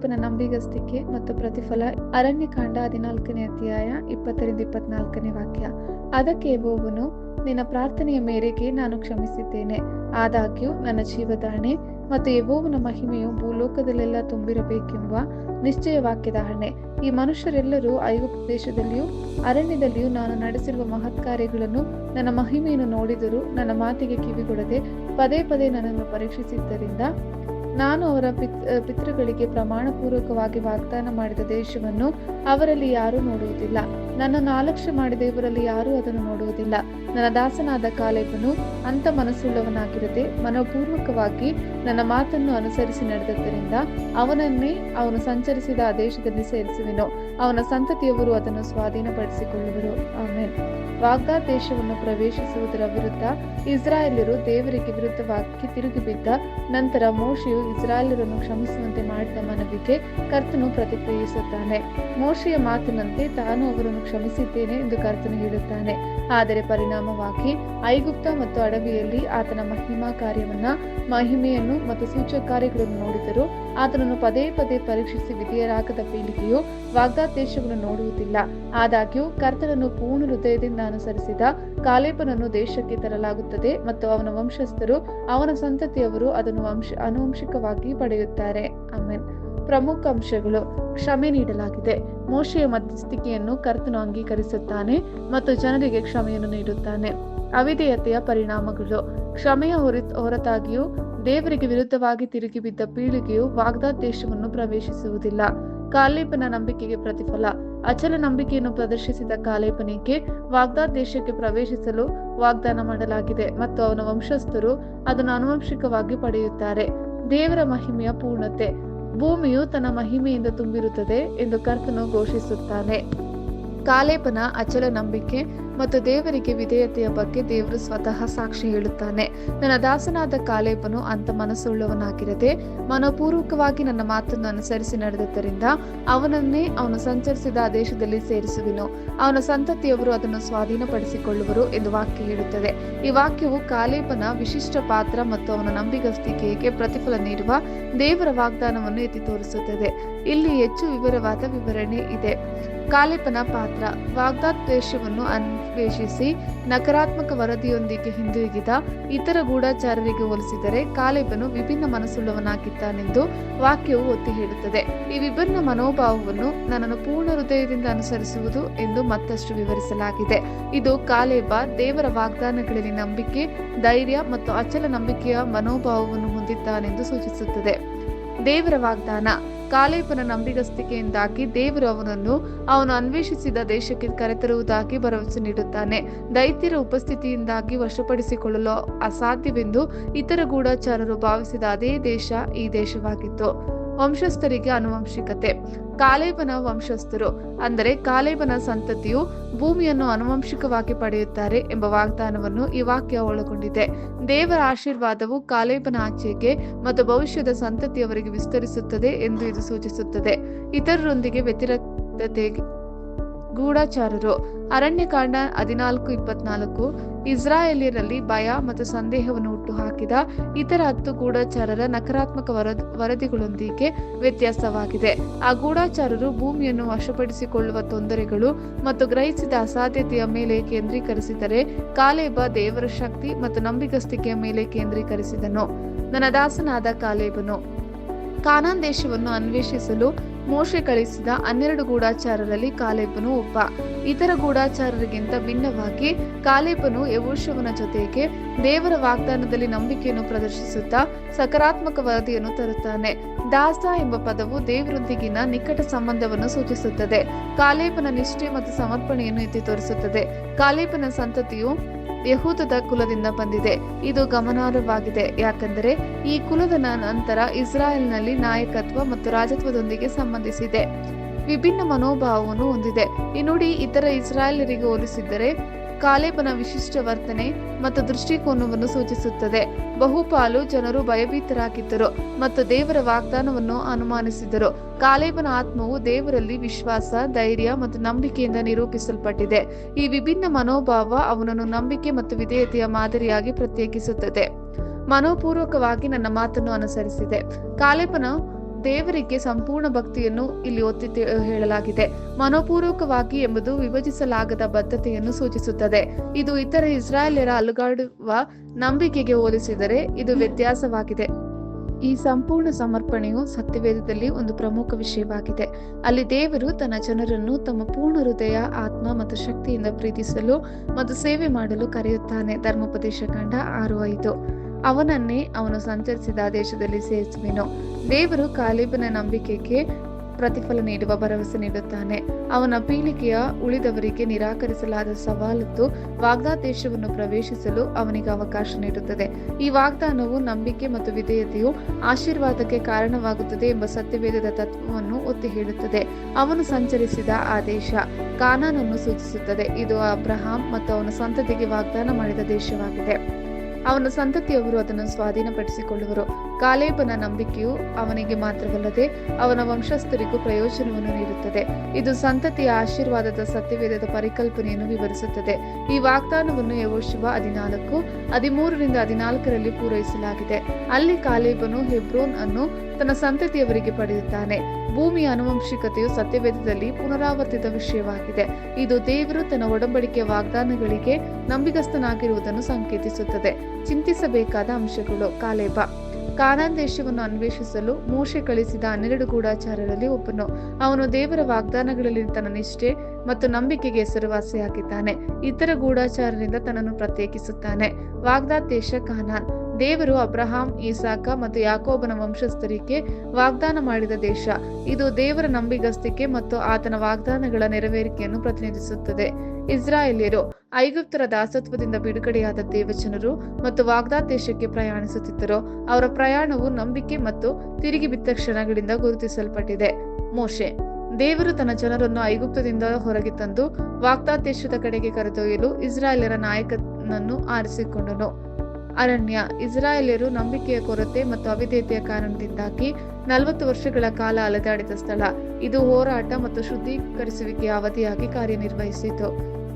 ಕಾಲೇಬನ ನಂಬಿಗಸ್ತಿಕೆ ಮತ್ತು ಪ್ರತಿಫಲ. ಅರಣ್ಯಕಾಂಡ 14ನೇ ಅಧ್ಯಾಯ 20-24 ವಾಕ್ಯ. ಅದಕ್ಕೆ ಯೆಹೋವನು, ನಿನ್ನ ಪ್ರಾರ್ಥನೆಯ ಮೇರೆಗೆ ನಾನು ಕ್ಷಮಿಸಿದ್ದೇನೆ. ಆದಾಗ್ಯೂ ನನ್ನ ಜೀವದಾಣೆ ಮತ್ತು ಯೆಹೋವನ ಮಹಿಮೆಯು ಭೂಲೋಕದಲ್ಲೆಲ್ಲ ತುಂಬಿರಬೇಕೆಂಬ ನಿಶ್ಚಯ ವಾಕ್ಯದ ಆಣೆ, ಈ ಮನುಷ್ಯರೆಲ್ಲರೂ ಐಗುಪ್ತ ದೇಶದಲ್ಲಿಯೂ ಅರಣ್ಯದಲ್ಲಿಯೂ ನಾನು ನಡೆಸಿರುವ ಮಹತ್ ಕಾರ್ಯಗಳನ್ನು, ನನ್ನ ಮಹಿಮೆಯನ್ನು ನೋಡಿದರೂ ನನ್ನ ಮಾತಿಗೆ ಕಿವಿಗೊಡದೆ ಪದೇ ಪದೇ ನನ್ನನ್ನು ಪರೀಕ್ಷಿಸಿದ್ದರಿಂದ ನಾನು ಅವರ ಪಿತೃಗಳಿಗೆ ಪ್ರಮಾಣಪೂರ್ವಕವಾಗಿ ವಾಗ್ದಾನ ಮಾಡಿದ ದೇಶವನ್ನು ಅವರಲ್ಲಿ ಯಾರೂ ನೋಡುವುದಿಲ್ಲ. ನನ್ನನ್ನು ಅಲಕ್ಷ್ಯ ಮಾಡಿದ ಇವರಲ್ಲಿ ಯಾರೂ ಅದನ್ನು ನೋಡುವುದಿಲ್ಲ. ನನ್ನ ದಾಸನಾದ ಕಾಲೇಬನು ಅಂಥ ಮನಸ್ಸುಳ್ಳವನಾಗಿರದೆ ಮನಪೂರ್ವಕವಾಗಿ ನನ್ನ ಮಾತನ್ನು ಅನುಸರಿಸಿ ನಡೆದದ್ದರಿಂದ ಅವನನ್ನೇ ಅವನು ಸಂಚರಿಸಿದ ಆ ದೇಶದಲ್ಲಿ ಸೇರಿಸುವೆನು. ಅವನ ಸಂತತಿಯವರು ಅದನ್ನು ಸ್ವಾಧೀನಪಡಿಸಿಕೊಳ್ಳುವರು. ಆಮೆನ್. ವಾಗ್ದಾನ ದೇಶವನ್ನು ಪ್ರವೇಶಿಸುವುದರ ವಿರುದ್ಧ ಇಸ್ರಾಯೇಲ್ಯರು ದೇವರಿಗೆ ವಿರುದ್ಧವಾಗಿ ತಿರುಗಿಬಿದ್ದ ನಂತರ ಮೋಶೆಯು ಇಸ್ರಾಯೇಲ್ಯರನ್ನು ಕ್ಷಮಿಸುವಂತೆ ಮಾಡಿದ ಮನವಿಗೆ ಕರ್ತನು ಪ್ರತಿಕ್ರಿಯಿಸುತ್ತಾನೆ. ಮೋಶೆಯ ಮಾತಿನಂತೆ ತಾನು ಅವರನ್ನು ಕ್ಷಮಿಸಿದ್ದೇನೆ ಎಂದು ಕರ್ತನು ಹೇಳುತ್ತಾನೆ. ಆದರೆ ಪರಿಣಾಮವಾಗಿ ಐಗುಪ್ತ ಮತ್ತು ಅಡವಿಯಲ್ಲಿ ಆತನ ಮಹಿಮೆಯನ್ನು ಮತ್ತು ಸೂಚಕ ಕಾರ್ಯಗಳನ್ನು ನೋಡಿದರೂ ಆತನನ್ನು ಪದೇ ಪದೇ ಪರೀಕ್ಷಿಸಿ ವಿಧೇಯರಾಗದ ಪೀಳಿಗೆಯು ವಾಗ್ದಾನ ದೇಶವನ್ನು ನೋಡುವುದಿಲ್ಲ. ಆದಾಗ್ಯೂ ಕರ್ತನನ್ನು ಪೂರ್ಣ ಹೃದಯದಿಂದ ಅನುಸರಿಸಿದ ಕಾಲೇಬನನ್ನು ದೇಶಕ್ಕೆ ತರಲಾಗುತ್ತದೆ ಮತ್ತು ಅವನ ವಂಶಸ್ಥರು, ಅವನ ಸಂತತಿಯವರು ಅದನ್ನು ಆನುವಂಶಿಕವಾಗಿ ಪಡೆಯುತ್ತಾರೆ. ಆಮೆನ್. ಪ್ರಮುಖ ಅಂಶಗಳು: ಕ್ಷಮೆ ನೀಡಲಾಗಿದೆ. ಮೋಶೆಯ ಮಧ್ಯಸ್ಥಿಕೆಯನ್ನು ಕರ್ತನು ಅಂಗೀಕರಿಸುತ್ತಾನೆ ಮತ್ತು ಜನರಿಗೆ ಕ್ಷಮೆಯನ್ನು ನೀಡುತ್ತಾನೆ. ಅವಿಧೇಯತೆಯ ಪರಿಣಾಮಗಳು: ಕ್ಷಮೆಯ ಹೊರತಾಗಿಯೂ ದೇವರಿಗೆ ವಿರುದ್ಧವಾಗಿ ತಿರುಗಿ ಬಿದ್ದ ಪೀಳಿಗೆಯು ವಾಗ್ದಾನ ದೇಶವನ್ನು ಪ್ರವೇಶಿಸುವುದಿಲ್ಲ. ಕಾಲೇಬನ ನಂಬಿಕೆಗೆ ಪ್ರತಿಫಲ: ಅಚಲ ನಂಬಿಕೆಯನ್ನು ಪ್ರದರ್ಶಿಸಿದ ಕಾಲೇಬನಿಗೆ ವಾಗ್ದಾನ ದೇಶಕ್ಕೆ ಪ್ರವೇಶಿಸಲು ವಾಗ್ದಾನ ಮಾಡಲಾಗಿದೆ ಮತ್ತು ಅವನ ವಂಶಸ್ಥರು ಅದನ್ನು ಆನುವಂಶಿಕವಾಗಿ ಪಡೆಯುತ್ತಾರೆ. ದೇವರ ಮಹಿಮೆಯ ಪೂರ್ಣತೆ: ಭೂಮಿಯು ತನ್ನ ಮಹಿಮೆಯಿಂದ ತುಂಬಿರುತ್ತದೆ ಎಂದು ಕರ್ತನು ಘೋಷಿಸುತ್ತಾನೆ. ಕಾಲೇಬನ ಅಚಲ ನಂಬಿಕೆ ಮತ್ತು ದೇವರಿಗೆ ವಿಧೇಯತೆಯ ಬಗ್ಗೆ ದೇವರು ಸ್ವತಃ ಸಾಕ್ಷಿ ಹೇಳುತ್ತಾನೆ. ನನ್ನ ದಾಸನಾದ ಕಾಲೇಬನು ಅಂಥ ಮನಸ್ಸುಳ್ಳವನಾಗಿರದೆ ಮನಪೂರ್ವಕವಾಗಿ ನನ್ನ ಮಾತನ್ನು ಅನುಸರಿಸಿ ನಡೆದದ್ದರಿಂದ ಅವನನ್ನೇ ಅವನು ಸಂಚರಿಸಿದ ಆ ದೇಶದಲ್ಲಿ ಸೇರಿಸುವೆನು. ಅವನ ಸಂತತಿಯವರು ಅದನ್ನು ಸ್ವಾಧೀನಪಡಿಸಿಕೊಳ್ಳುವರು ಎಂದು ವಾಕ್ಯ ಹೇಳುತ್ತದೆ. ಈ ವಾಕ್ಯವು ಕಾಲೇಬನ ವಿಶಿಷ್ಟ ಪಾತ್ರ ಮತ್ತು ಅವನ ನಂಬಿಗಸ್ತಿಕೆಗೆ ಪ್ರತಿಫಲ ನೀಡುವ ದೇವರ ವಾಗ್ದಾನವನ್ನು ಎತ್ತಿ ತೋರಿಸುತ್ತದೆ. ಇಲ್ಲಿ ಹೆಚ್ಚು ವಿವರವಾದ ವಿವರಣೆ ಇದೆ. ಕಾಲೇಬನ ಪಾತ್ರ: ವಾಗ್ದಾನ ದೇಶವನ್ನು ಅನ್ವೇಷಿಸಿ ನಕಾರಾತ್ಮಕ ವರದಿಯೊಂದಿಗೆ ಹಿಂದಿರುಗಿದ ಇತರ ಗೂಢಚಾರರಿಗೆ ಹೋಲಿಸಿದರೆ ಕಾಲೇಬನು ವಿಭಿನ್ನ ಮನಸ್ಸುಳ್ಳವನಾಗಿದ್ದಾನೆಂದು ವಾಕ್ಯವು ಒತ್ತಿ ಹೇಳುತ್ತದೆ. ಈ ವಿಭಿನ್ನ ಮನೋಭಾವವನ್ನು ನನ್ನನ್ನು ಪೂರ್ಣ ಹೃದಯದಿಂದ ಅನುಸರಿಸುವುದು ಎಂದು ಮತ್ತಷ್ಟು ವಿವರಿಸಲಾಗಿದೆ. ಇದು ಕಾಲೇಬ ದೇವರ ವಾಗ್ದಾನಗಳಲ್ಲಿ ನಂಬಿಕೆ, ಧೈರ್ಯ ಮತ್ತು ಅಚಲ ನಂಬಿಕೆಯ ಮನೋಭಾವವನ್ನು ಹೊಂದಿದ್ದಾನೆಂದು ಸೂಚಿಸುತ್ತದೆ. ದೇವರ ವಾಗ್ದಾನ: ಕಾಲೇಬನ ನಂಬಿಗಸ್ತಿಕೆಯಿಂದಾಗಿ ದೇವರು ಅವನನ್ನು ಅವನು ಅನ್ವೇಷಿಸಿದ ದೇಶಕ್ಕೆ ಕರೆತರುವುದಾಗಿ ಭರವಸೆ ನೀಡುತ್ತಾನೆ. ದೈತ್ಯರ ಉಪಸ್ಥಿತಿಯಿಂದಾಗಿ ವಶಪಡಿಸಿಕೊಳ್ಳಲು ಅಸಾಧ್ಯವೆಂದು ಇತರ ಗೂಢಚಾರರು ಭಾವಿಸಿದ ಅದೇ ದೇಶ ಈ ದೇಶವಾಗಿತ್ತು. ವಂಶಸ್ಥರಿಗೆ ಆನುವಂಶಿಕತೆ: ಕಾಲೇಬನ ವಂಶಸ್ಥರು ಅಂದರೆ ಕಾಲೇಬನ ಸಂತತಿಯು ಭೂಮಿಯನ್ನು ಆನುವಂಶಿಕವಾಗಿ ಪಡೆಯುತ್ತಾರೆ ಎಂಬ ವಾಗ್ದಾನವನ್ನು ಈ ವಾಕ್ಯ ಒಳಗೊಂಡಿದೆ. ದೇವರ ಆಶೀರ್ವಾದವು ಕಾಲೇಬನ ಆಚೆಗೆ ಮತ್ತು ಭವಿಷ್ಯದ ಸಂತತಿಯವರಿಗೆ ವಿಸ್ತರಿಸುತ್ತದೆ ಎಂದು ಇದು ಸೂಚಿಸುತ್ತದೆ. ಇತರರೊಂದಿಗೆ ವ್ಯತಿರಿಕ್ತತೆ: ಗೂಢಚಾರರು. ಅರಣ್ಯಕಾಂಡ 14:24 ಇಸ್ರಾಯೇಲ್ಯರಲ್ಲಿ ಭಯ ಮತ್ತು ಸಂದೇಹವನ್ನು ಹುಟ್ಟುಹಾಕಿದ ಇತರ 10 ಗೂಢಚಾರರ ನಕಾರಾತ್ಮಕ ವರದಿಗಳೊಂದಿಗೆ ವ್ಯತ್ಯಾಸವಾಗಿದೆ. ಆ ಗೂಢಚಾರರು ಭೂಮಿಯನ್ನು ವಶಪಡಿಸಿಕೊಳ್ಳುವ ತೊಂದರೆಗಳು ಮತ್ತು ಗ್ರಹಿಸಿದ ಅಸಾಧ್ಯತೆಯ ಮೇಲೆ ಕೇಂದ್ರೀಕರಿಸಿದರೆ, ಕಾಲೇಬ ದೇವರ ಶಕ್ತಿ ಮತ್ತು ನಂಬಿಗಸ್ತಿಕೆಯ ಮೇಲೆ ಕೇಂದ್ರೀಕರಿಸಿದನು. ನನ್ನ ದಾಸನಾದ ಕಾಲೇಬನು ಕಾನಾನ್ ದೇಶವನ್ನು ಅನ್ವೇಷಿಸಲು ಮೋಶೆ ಕಳಿಸಿದ 12 ಗೂಢಚಾರರಲ್ಲಿ ಕಾಲೇಬನು ಒಬ್ಬ. ಇತರ ಗೂಢಚಾರರಿಗಿಂತ ಭಿನ್ನವಾಗಿ ಕಾಲೇಬನು ಯೆಹೋಶುವನ ಜೊತೆಗೆ ದೇವರ ವಾಗ್ದಾನದಲ್ಲಿ ನಂಬಿಕೆಯನ್ನು ಪ್ರದರ್ಶಿಸುತ್ತಾ ಸಕಾರಾತ್ಮಕ ವರದಿಯನ್ನು ತರುತ್ತಾನೆ. ದಾಸ ಎಂಬ ಪದವು ದೇವರೊಂದಿಗಿನ ನಿಕಟ ಸಂಬಂಧವನ್ನು ಸೂಚಿಸುತ್ತದೆ. ಕಾಲೇಬನ ನಿಷ್ಠೆ ಮತ್ತು ಸಮರ್ಪಣೆಯನ್ನು ಎತ್ತಿ ತೋರಿಸುತ್ತದೆ. ಕಾಲೇಬನ ಸಂತತಿಯು ಯೆಹೂದದ ಕುಲದಿಂದ ಬಂದಿದೆ. ಇದು ಗಮನಾರ್ಹವಾಗಿದೆ, ಯಾಕೆಂದರೆ ಈ ಕುಲದ ನಂತರ ಇಸ್ರಾಯೇಲ್ನಲ್ಲಿ ನಾಯಕತ್ವ ಮತ್ತು ರಾಜತ್ವದೊಂದಿಗೆ ಸಂಬಂಧಿಸಿದೆ. ವಿಭಿನ್ನ ಮನೋಭಾವವನ್ನು ಹೊಂದಿದೆ. ಈ ನುಡಿ ಇತರ ಇಸ್ರಾಯೇಲ್ಯರಿಗೆ ಹೋಲಿಸಿದರೆ ಕಾಲೇಬನ ವಿಶಿಷ್ಟ ವರ್ತನೆ ಮತ್ತು ದೃಷ್ಟಿಕೋನವನ್ನು ಸೂಚಿಸುತ್ತದೆ. ಬಹುಪಾಲು ಜನರು ಭಯಭೀತರಾಗಿದ್ದರು ಮತ್ತು ದೇವರ ವಾಗ್ದಾನವನ್ನು ಅನುಮಾನಿಸಿದರು. ಕಾಲೇಬನ ಆತ್ಮವು ದೇವರಲ್ಲಿ ವಿಶ್ವಾಸ, ಧೈರ್ಯ ಮತ್ತು ನಂಬಿಕೆಯಿಂದ ನಿರೂಪಿಸಲ್ಪಟ್ಟಿದೆ. ಈ ವಿಭಿನ್ನ ಮನೋಭಾವ ಅವನನ್ನು ನಂಬಿಕೆ ಮತ್ತು ವಿಧೇಯತೆಯ ಮಾದರಿಯಾಗಿ ಪ್ರತ್ಯೇಕಿಸುತ್ತದೆ. ಮನೋಪೂರ್ವಕವಾಗಿ ನನ್ನ ಮಾತನ್ನು ಅನುಸರಿಸಿದೆ. ಕಾಲೇಬನ ದೇವರಿಗೆ ಸಂಪೂರ್ಣ ಭಕ್ತಿಯನ್ನು ಇಲ್ಲಿ ಒತ್ತಿ ಹೇಳಲಾಗಿದೆ. ಮನೋಪೂರ್ವಕವಾಗಿ ಎಂಬುದು ವಿಭಜಿಸಲಾಗದ ಬದ್ಧತೆಯನ್ನು ಸೂಚಿಸುತ್ತದೆ. ಇದು ಇತರ ಇಸ್ರಾಯೇಲ್ಯರ ಅಲುಗಾಡುವ ನಂಬಿಕೆಗೆ ಹೋಲಿಸಿದರೆ ಇದು ವ್ಯತ್ಯಾಸವಾಗಿದೆ. ಈ ಸಂಪೂರ್ಣ ಸಮರ್ಪಣೆಯು ಸತ್ಯವೇದದಲ್ಲಿ ಒಂದು ಪ್ರಮುಖ ವಿಷಯವಾಗಿದೆ. ಅಲ್ಲಿ ದೇವರು ತನ್ನ ಜನರನ್ನು ತಮ್ಮ ಪೂರ್ಣ ಹೃದಯ, ಆತ್ಮ ಮತ್ತು ಶಕ್ತಿಯಿಂದ ಪ್ರೀತಿಸಲು ಮತ್ತು ಸೇವೆ ಮಾಡಲು ಕರೆಯುತ್ತಾನೆ. ಧರ್ಮೋಪದೇಶ ಕಾಂಡ 6:5. ಅವನನ್ನೇ ಅವನು ಸಂಚರಿಸಿದ ದೇಶದಲ್ಲಿ ಸೇರಿಸುವೆನು. ದೇವರು ಕಾಲೇಬನ ನಂಬಿಕೆಗೆ ಪ್ರತಿಫಲ ನೀಡುವ ಭರವಸೆ ನೀಡುತ್ತಾನೆ. ಅವನ ಪೀಳಿಗೆಯ ಉಳಿದವರಿಗೆ ನಿರಾಕರಿಸಲಾದ ಸವಾಲತ್ತು ವಾಗ್ದಾನ ದೇಶವನ್ನು ಪ್ರವೇಶಿಸಲು ಅವನಿಗೆ ಅವಕಾಶ ನೀಡುತ್ತದೆ. ಈ ವಾಗ್ದಾನವು ನಂಬಿಕೆ ಮತ್ತು ವಿಧೇಯತೆಯು ಆಶೀರ್ವಾದಕ್ಕೆ ಕಾರಣವಾಗುತ್ತದೆ ಎಂಬ ಸತ್ಯವೇದದ ತತ್ವವನ್ನು ಒತ್ತಿ ಹೇಳುತ್ತದೆ. ಅವನು ಸಂಚರಿಸಿದ ಆ ದೇಶ ಕಾನಾನನ್ನು ಸೂಚಿಸುತ್ತದೆ. ಇದು ಅಬ್ರಹಾಂ ಮತ್ತು ಅವನ ಸಂತತಿಗೆ ವಾಗ್ದಾನ ಮಾಡಿದ ದೇಶವಾಗಿದೆ. ಅವನ ಸಂತತಿಯವರು ಅದನ್ನು ಸ್ವಾಧೀನಪಡಿಸಿಕೊಳ್ಳುವರು. ಕಾಲೇಬನ ನಂಬಿಕೆಯು ಅವನಿಗೆ ಮಾತ್ರವಲ್ಲದೆ ಅವನ ವಂಶಸ್ಥರಿಗೂ ಪ್ರಯೋಜನವನ್ನು ನೀಡುತ್ತದೆ. ಇದು ಸಂತತಿಯ ಆಶೀರ್ವಾದದ ಸತ್ಯವೇದದ ಪರಿಕಲ್ಪನೆಯನ್ನು ವಿವರಿಸುತ್ತದೆ. ಈ ವಾಗ್ದಾನವನ್ನು ಯೆಹೋಶುವ 14:13-14 ಪೂರೈಸಲಾಗಿದೆ. ಅಲ್ಲಿ ಕಾಲೇಬನು ಹೆಬ್ರೋನ್ ಅನ್ನು ತನ್ನ ಸಂತತಿಯವರಿಗೆ ಪಡೆಯುತ್ತಾನೆ. ಭೂಮಿಯ ಆನುವಂಶಿಕತೆಯು ಸತ್ಯವೇದದಲ್ಲಿ ಪುನರಾವರ್ತಿತ ವಿಷಯವಾಗಿದೆ. ಇದು ದೇವರು ತನ್ನ ಒಡಂಬಡಿಕೆಯ ವಾಗ್ದಾನಗಳಿಗೆ ನಂಬಿಗಸ್ತನಾಗಿರುವುದನ್ನು ಸಂಕೇತಿಸುತ್ತದೆ. ಚಿಂತಿಸಬೇಕಾದ ಅಂಶಗಳು. ಕಾಲೇಬ ಕಾನಾನ್ ದೇಶವನ್ನು ಅನ್ವೇಷಿಸಲು ಮೋಶೆ ಕಳಿಸಿದ 12 ಗೂಢಚಾರರಲ್ಲಿ ಒಬ್ಬನು. ಅವನು ದೇವರ ವಾಗ್ದಾನಗಳಲ್ಲಿ ತನ್ನ ನಿಷ್ಠೆ ಮತ್ತು ನಂಬಿಕೆಗೆ ಹೆಸರುವಾಸಿಯಾಗಿದ್ದಾನೆ. ಇತರ ಗೂಢಚಾರರಿಂದ ತನ್ನನ್ನು ಪ್ರತ್ಯೇಕಿಸುತ್ತಾನೆ. ವಾಗ್ದಾನ ದೇಶ ಕಾನಾನ್ ದೇವರು ಅಬ್ರಹಾಂ, ಇಸಾಕ ಮತ್ತು ಯಾಕೋಬನ ವಂಶಸ್ಥರಿಗೆ ವಾಗ್ದಾನ ಮಾಡಿದ ದೇಶ. ಇದು ದೇವರ ನಂಬಿಗಸ್ತಿಕೆ ಮತ್ತು ಆತನ ವಾಗ್ದಾನಗಳ ನೆರವೇರಿಕೆಯನ್ನು ಪ್ರತಿನಿಧಿಸುತ್ತದೆ. ಇಸ್ರಾಯೇಲ್ಯರು ಐಗುಪ್ತರ ದಾಸತ್ವದಿಂದ ಬಿಡುಗಡೆಯಾದ ದೇವಜನರು ಮತ್ತು ವಾಗ್ದಾನ ದೇಶಕ್ಕೆ ಪ್ರಯಾಣಿಸುತ್ತಿದ್ದರು. ಅವರ ಪ್ರಯಾಣವು ನಂಬಿಕೆ ಮತ್ತು ತಿರುಗಿ ಬಿದ್ದ ಕ್ಷಣಗಳಿಂದ ಗುರುತಿಸಲ್ಪಟ್ಟಿದೆ. ಮೋಶೆ ದೇವರು ತನ್ನ ಜನರನ್ನು ಐಗುಪ್ತದಿಂದ ಹೊರಗೆ ತಂದು ವಾಗ್ದಾನ ದೇಶದ ಕಡೆಗೆ ಕರೆದೊಯ್ಯಲು ಇಸ್ರಾಯೇಲ್ಯರ ನಾಯಕನನ್ನು ಆರಿಸಿಕೊಂಡನು. ಅರಣ್ಯ ಇಸ್ರಾಯೇಲ್ಯರು ನಂಬಿಕೆಯ ಕೊರತೆ ಮತ್ತು ಅವಿಧೇಯತೆಯ ಕಾರಣದಿಂದಾಗಿ 40 ವರ್ಷಗಳ ಕಾಲ ಅಲೆದಾಡಿದ ಸ್ಥಳ. ಇದು ಹೋರಾಟ ಮತ್ತು ಶುದ್ಧೀಕರಿಸುವಿಕೆಯ ಅವಧಿಯಾಗಿ ಕಾರ್ಯನಿರ್ವಹಿಸಿತು.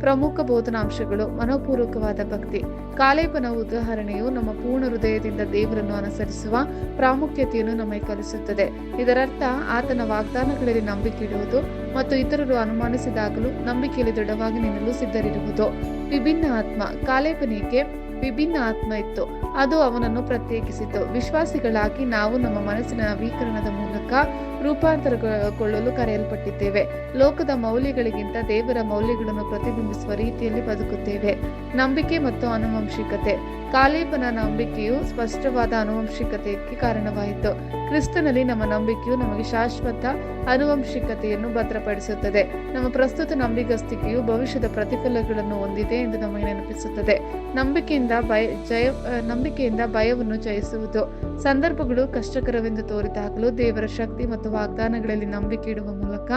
ಪ್ರಮುಖ ಬೋಧನಾಂಶಗಳು. ಮನೋಪೂರ್ವಕವಾದ ಭಕ್ತಿ. ಕಾಲೇಬನ ಉದಾಹರಣೆಯು ನಮ್ಮ ಪೂರ್ಣ ಹೃದಯದಿಂದ ದೇವರನ್ನು ಅನುಸರಿಸುವ ಪ್ರಾಮುಖ್ಯತೆಯನ್ನು ನಮಗೆ ಕಲಿಸುತ್ತದೆ. ಇದರರ್ಥ ಆತನ ವಾಗ್ದಾನಗಳಲ್ಲಿ ನಂಬಿಕೆ ಇಡುವುದು ಮತ್ತು ಇತರರು ಅನುಮಾನಿಸಿದಾಗಲೂ ನಂಬಿಕೆಯಲ್ಲಿ ದೃಢವಾಗಿ ನಿಲ್ಲಲು ಸಿದ್ಧರಿರುವುದು. ವಿಭಿನ್ನ ಆತ್ಮ. ಕಾಲೇಬನಿಗೆ ವಿಭಿನ್ನ ಆತ್ಮ ಇತ್ತು. ಅದು ಅವನನ್ನು ಪ್ರತ್ಯೇಕಿಸಿತು. ವಿಶ್ವಾಸಿಗಳಾಗಿ ನಾವು ನಮ್ಮ ಮನಸ್ಸಿನ ನವೀಕರಣದ ಮೂಲಕ ರೂಪಾಂತರಗೊಳ್ಳಲು ಕರೆಯಲ್ಪಟ್ಟಿದ್ದೇವೆ. ಲೋಕದ ಮೌಲ್ಯಗಳಿಗಿಂತ ದೇವರ ಮೌಲ್ಯಗಳನ್ನು ಪ್ರತಿಬಿಂಬಿಸುವ ರೀತಿಯಲ್ಲಿ ಬದುಕುತ್ತೇವೆ. ನಂಬಿಕೆ ಮತ್ತು ಆನುವಂಶಿಕತೆ. ಕಾಲೇಬನ ನಂಬಿಕೆಯು ಸ್ಪಷ್ಟವಾದ ಆನುವಂಶಿಕತೆಗೆ ಕಾರಣವಾಯಿತು. ಕ್ರಿಸ್ತನಲ್ಲಿ ನಮ್ಮ ನಂಬಿಕೆಯು ನಮಗೆ ಶಾಶ್ವತ ಆನುವಂಶಿಕತೆಯನ್ನು ಭದ್ರಪಡಿಸುತ್ತದೆ. ನಮ್ಮ ಪ್ರಸ್ತುತ ನಂಬಿಗಸ್ತಿಕೆಯು ಭವಿಷ್ಯದ ಪ್ರತಿಫಲಗಳನ್ನು ಹೊಂದಿದೆ ಎಂದು ನಮಗೆ ನೆನಪಿಸುತ್ತದೆ. ನಂಬಿಕೆಯಿಂದ ಭಯವನ್ನು ಜಯಿಸುವುದು. ಸಂದರ್ಭಗಳು ಕಷ್ಟಕರವೆಂದು ತೋರಿದಾಗಲೂ ದೇವರ ಶಕ್ತಿ ಮತ್ತು ವಾಗ್ದಾನಗಳಲ್ಲಿ ನಂಬಿಕೆ ಇಡುವ ಮೂಲಕ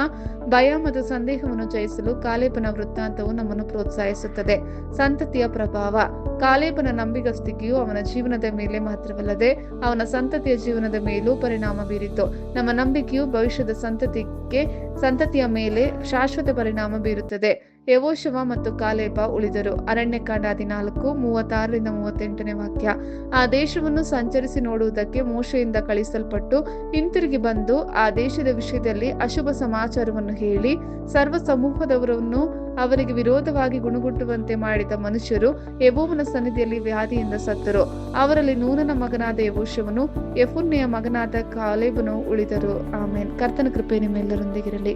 ಭಯ ಮತ್ತು ಸಂದೇಹವನ್ನು ಜಯಿಸಲು ಕಾಲೇಬನ ವೃತ್ತಾಂತವು ನಮ್ಮನ್ನು ಪ್ರೋತ್ಸಾಹಿಸುತ್ತದೆ. ಸಂತತಿಯ ಪ್ರಭಾವ. ಕಾಲೇಬನ ನಂಬಿಗಸ್ತಿಕೆಯು ಅವನ ಜೀವನದ ಮೇಲೆ ಮಾತ್ರವಲ್ಲದೆ ಅವನ ಸಂತತಿಯ ಜೀವನದ ಮೇಲೂ ಪರಿಣಾಮ ಬೀರಿತು. ನಮ್ಮ ನಂಬಿಕೆಯು ಭವಿಷ್ಯದ ಸಂತತಿಯ ಮೇಲೆ ಶಾಶ್ವತ ಪರಿಣಾಮ ಬೀರುತ್ತದೆ. ಯೆಹೋಶುವ ಮತ್ತು ಕಾಲೇಬ ಉಳಿದರು. ಅರಣ್ಯಕಾಂಡ 14:36-38 ಆ ದೇಶವನ್ನು ಸಂಚರಿಸಿ ನೋಡುವುದಕ್ಕೆ ಮೋಶೆಯಿಂದ ಕಳಿಸಲ್ಪಟ್ಟು ಹಿಂತಿರುಗಿ ಬಂದು ಆ ದೇಶದ ವಿಷಯದಲ್ಲಿ ಅಶುಭ ಸಮಾಚಾರವನ್ನು ಹೇಳಿ ಸರ್ವ ಸಮೂಹದವರನ್ನು ಅವರಿಗೆ ವಿರೋಧವಾಗಿ ಗುಣಗುಟ್ಟುವಂತೆ ಮಾಡಿದ ಮನುಷ್ಯರು ಯೆಹೋವನ ಸನ್ನಿಧಿಯಲ್ಲಿ ವ್ಯಾಧಿಯಿಂದ ಸತ್ತರು. ಅವರಲ್ಲಿ ನೂನನ ಮಗನಾದ ಯೆಹೋಶುವನು, ಯೆಫುನ್ನೆಯ ಮಗನಾದ ಕಾಲೇಬನು ಉಳಿದರು. ಆಮೇನ್. ಕರ್ತನ ಕೃಪೆ ನಿಮ್ಮೆಲ್ಲರೊಂದಿಗಿರಲಿ.